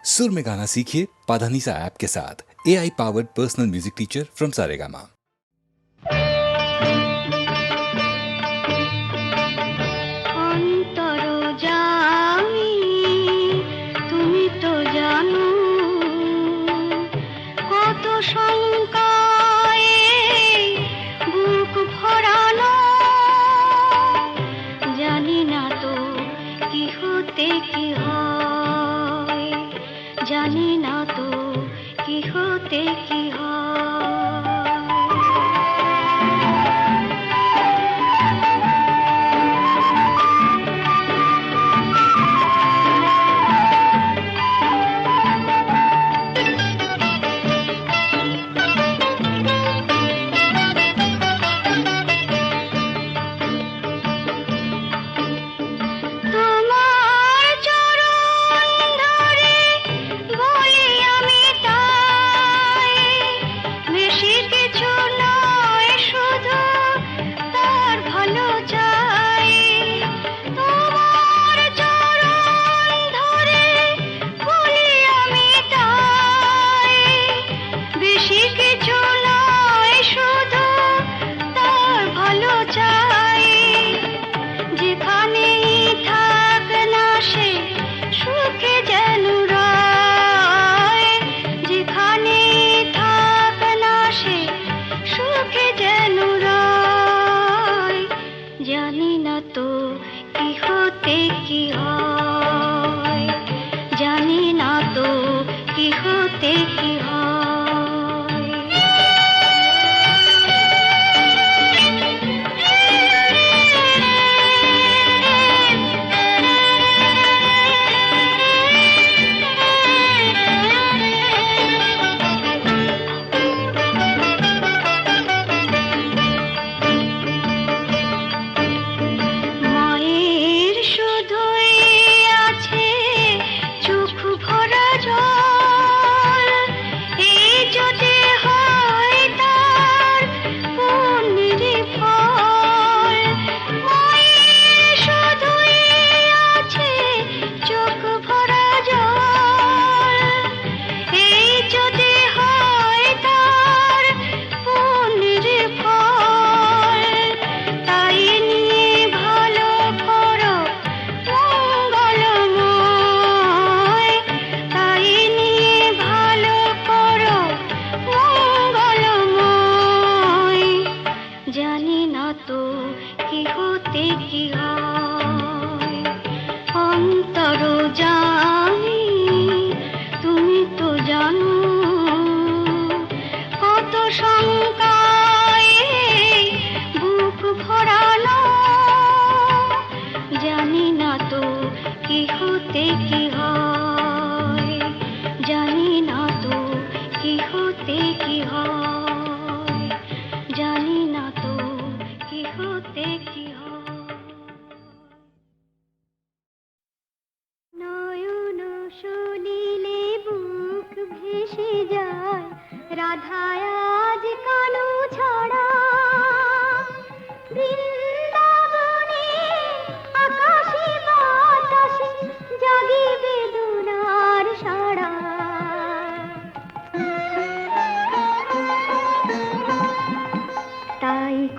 सुर में गाना सीखिए पाधानीसा ऐप के साथ। AI powered personal music teacher from Saregama. জানি না তো কি হতে কি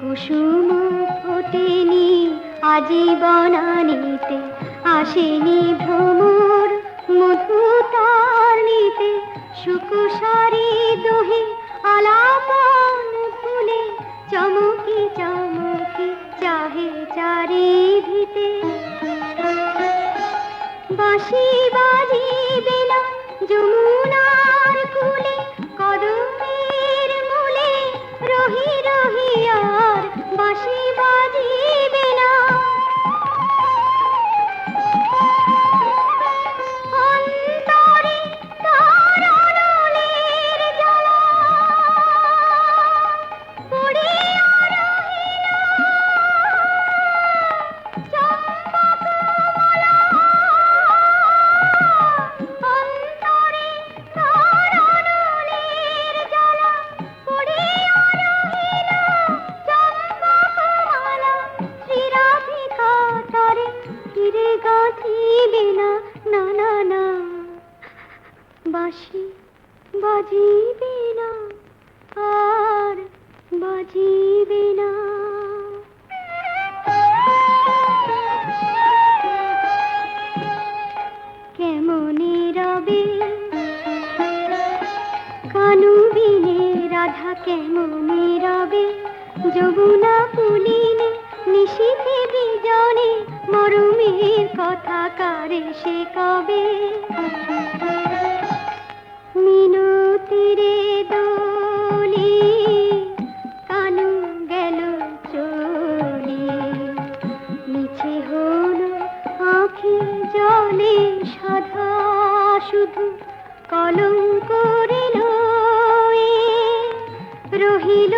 কুসুম ফোটেনি আজীবনানিতে, আসেনি ভ্রমর মধু তার নিতে, সুকুসারি দোহে আলাপন ফুলে, চমকি চমকি চাহে চারিধিতে। বাঁশি বাজিবে না যমুনার কূলে, কদমের মূলে রহি রহি আর বাঁশি বাজিবে না। অন্তরে তার অনলে বাঁশি বাজিবে না, আর বাজিবে না। কেমনে রবে কানু বিনে রাধা, কেমনে রবে যমুনা পুলিনে, নিশীথে বিজনে মরুমের কথা কারে সে কবে। মিনতিরে দোলে কানু গেল চলে, মিছে হলো আঁখি জলে সাধা, শুধু কলঙ্ক রইল রহিল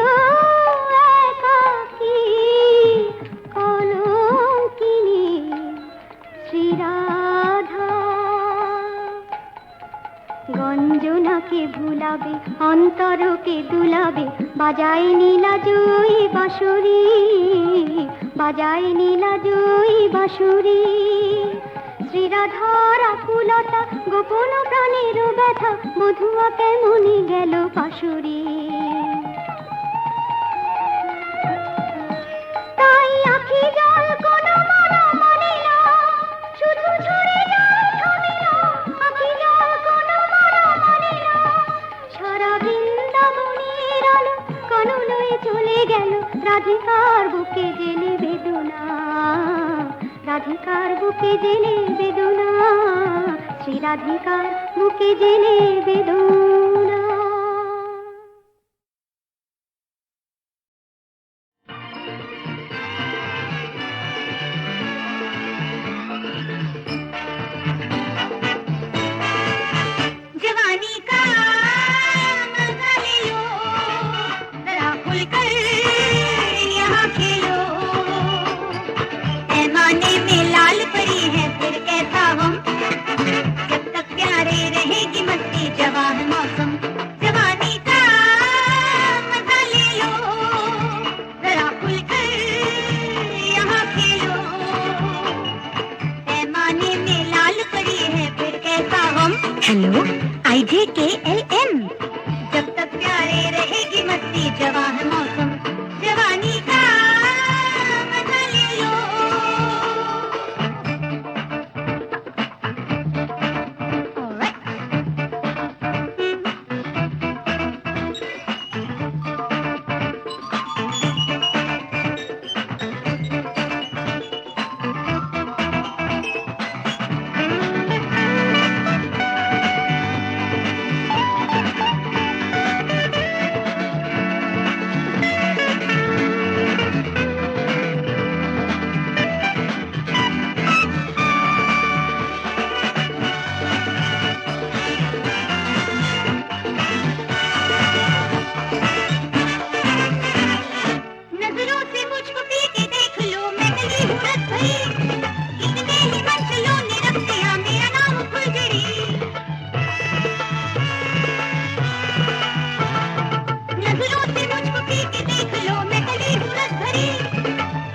একাকী কলঙ্কিনী শ্রীরাধা। গঞ্জনাকে ভুলাবে, অন্তরকে দুলাবে, বাজায় নীলা জয়ী বাঁশুরি, বাজায় নীলা জয়ী বাঁশুরি। শ্রীরাধার আকুলতা, গোপন প্রাণের ব্যথা, মধুয়া কেমনে গেল পাশুরি। তাই আখি জল কোনো মনা মানে না, শুধু ঝরে যায় থামে না। আখি জল কোনো মনা মানে না, সারা বৃন্দাবনের আলো কানু লয়ে চলে গেল। রাধিকার বুকে জেলে বেদনা, রাধিকার বুকে জেলে বেদনা, শ্রী রাধিকার বুকে জেলে বেদনা। जवानी का मजा ले लो, जरा खुलकर यहाँ खेलो। पैमाने में लाल परी है फिर कैसा हम, जब तक प्यारे रहेगी मस्ती जवां है मौसम। जवानी का मजा ले लो, जरा खुलकर यहाँ खेलो। पैमाने में लाल परी है फिर कैसा हम। हेलो IJKLM, जब तक प्यारे रहेगी मस्ती जवां है मौसम। जवानी का मजा ले लो। नजरों से मुझको पी के देख लो, मैं गली हूँ रस भरी। कितने ही मंचलों ने रख दिया मेरा नाम फुलझड़ी। नजरों से मुझको पी के देख लो, मैं गली हूँ रस भरी।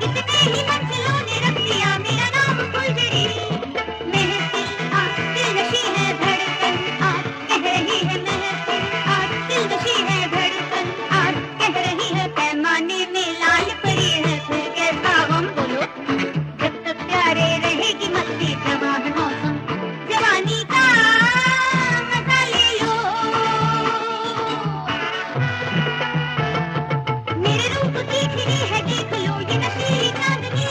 कितने ही मंचलों ने रख दिया मेरा नाम फुलझड़ी। महफिल आज दिलनशी है धड़कन, आज कह रही है महफिल आज दिलनशी है धड़कन, आज कह रही है। पैमाने में लाल परी है फिर कैसा गम, बोलो जब तक प्यारे रहेगी मस्ती जवां है मौसम। जवानी का मजा ले लो। मेरे रूप की खिली है देख लो ये नशीली चांदनी,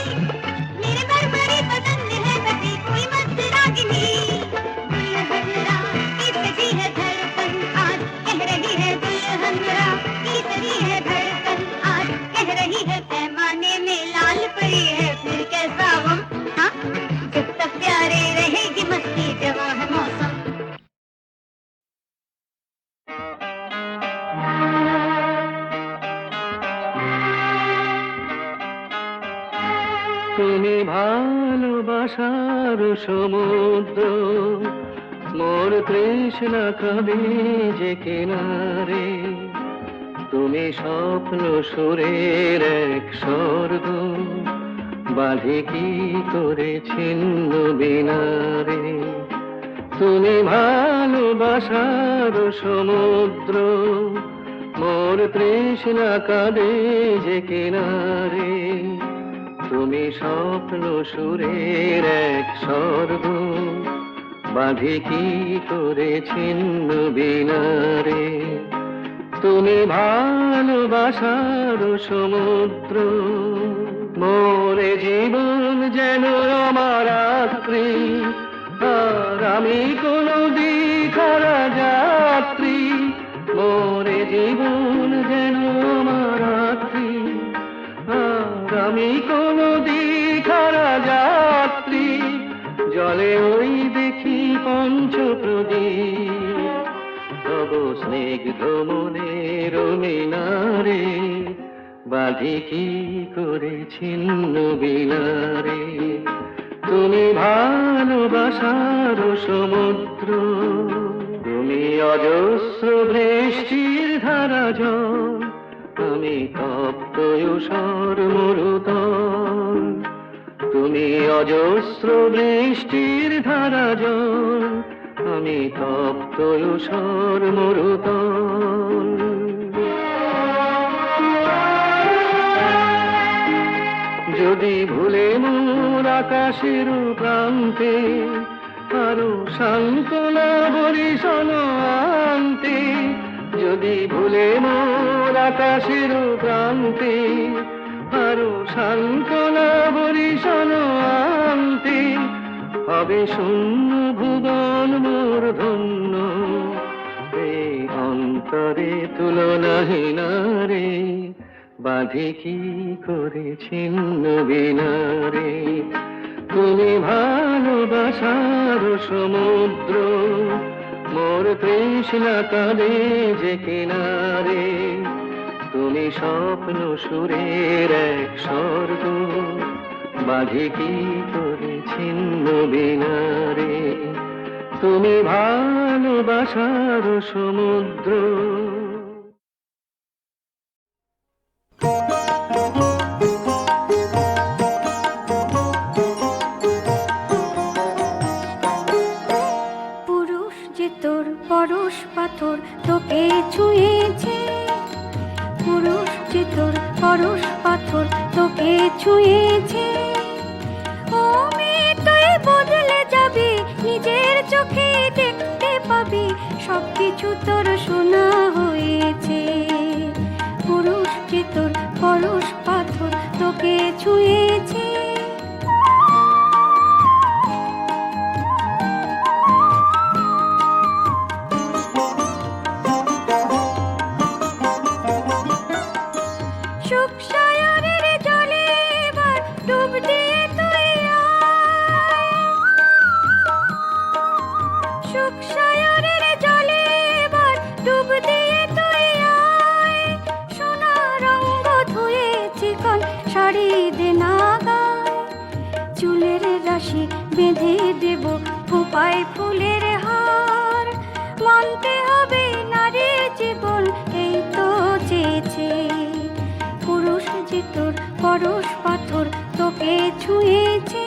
मेरे मरमरे बदन में है बसी कोई मस्त रागिनी। दुल्हनरा की सजी है धड़कन, आज कह रही है दुल्हनरा की सजी है धड़कन, आज कह रही है। पैमाने में लाल परी है फिर कैसा गम, हाँ जब तक प्यारे रहेगी मस्ती जवां है मौसम। তুমি ভালোবাসার সমুদ্র, মোর তৃষ্ণা কবি যে কিনারে। তুমি স্বপ্ন সুরের এক স্বর্গ, বাঁধে কি করে ছিন্ন বিনারে। তুমি ভালোবাসার ভালোবাসার সমুদ্র, মোর তৃষ্ণা কাঁদে যে কিনারে, তুমি স্বপ্ন সুরের এক স্বর্গ, বাঁধি কি করে ছিন্ন বিনারে। তুমি ভালোবাসার সমুদ্র, মোরে জীবন যেন আমার রাত্রি, আর আমি কোনো দিখারা যাত্রী। মোরে জীবন যেন আমার রাত্রি, আর আমি কোনো দিখারা যাত্রী। জলে ওই দেখি পঞ্চপ্রদীপ, তব স্নিগ্ধ মনের মিনারে, বাঁধি কি করে ছিন্ন বিনারে। তুমি ভালোবাসার সমুদ্র, তুমি অজস্র বৃষ্টির ধারা জল, আমি তপ্ত ঊষর মরুতল। তুমি অজস্র বৃষ্টির ধারা জল, আমি তপ্ত ঊষর মরুতল। যদি ভুলে মোর আকাশের প্রান্তে, আরো সান্ত্বনা বরিশন আনতে। যদি ভুলে মোর আকাশের প্রান্তে, আরো সান্ত্বনা বরিশন আনতে। হবে শূন্য ভুবন মোর ধন্য, এই অন্তরে তুলনাহীন রে, বাঁধি কি করে ছিন্ন বিনারে। তুমি ভালোবাসার সমুদ্র, মোর তৃষ্ণা কাঁদে যে কিনারে, তুমি স্বপ্ন সুরের এক স্বর্গ, বাঁধি কি করে ছিন্ন বিনারে। তুমি ভালোবাসার সমুদ্র। পুরুষ যে তোর পরশ পাথর তোকে ছুঁয়েছে, পুরুষ যে তোর পরশ পাথর তোকে ছুঁয়েছে। ও মেয়ে তুই বদলে যাবি, নিজের চোখে দেখতে পাবি সবকিছু তোর শোনা হয়েছে। পুরুষ যে তোর পরশ পাথর তোকে ছুঁয়েছে। সুখ সায়রের জলে এবার ডুব দিয়ে তুই আয়, সুখ সায়রের জলে এবার ডুব দিয়ে তুই আয়। সোনা রঙ ধুয়ে চিকন শাড়ি দে না গায়, চুলের রাশি বেঁধে দেব খোপায় ফুলের হার। মানতে হবে নারীর জীবন এই তো চেয়েছে। পুরুষ যে তোর পরশ পাথর তোকে ছুঁয়েছে।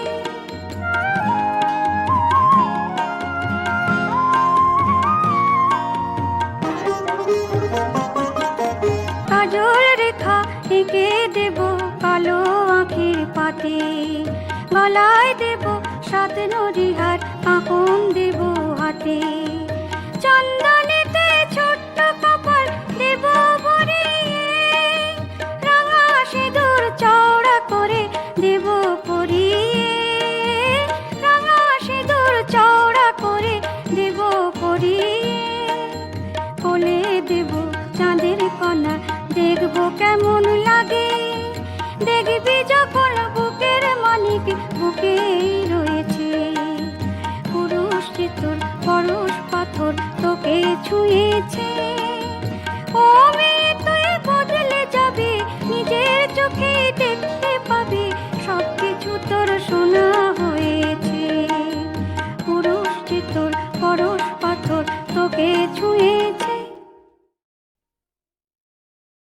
কাজল রেখা এঁকে দেব কালো আঁখির পাতে, গলায় দেব সাত নড়িহার কাঁকন দেব হাতে। চন্দনেতে ছোট্ট কপাল দেব ভরিয়ে, রাঙা সিঁদুর চওড়া করে দেব পরিয়ে, রাঙা সিঁদুর চওড়া করে দেব পরিয়ে। কোলে দেব চাঁদের কণা, দেখবো কেমন লাগে। দেখবি যখন বুকের মানিক বুকেই রয়েছে। পুরুষ যে তোর পরশ পাথর তোকে ছুঁয়েছে। ও মেয়ে তুই বদলে যাবি, নিজের চোখে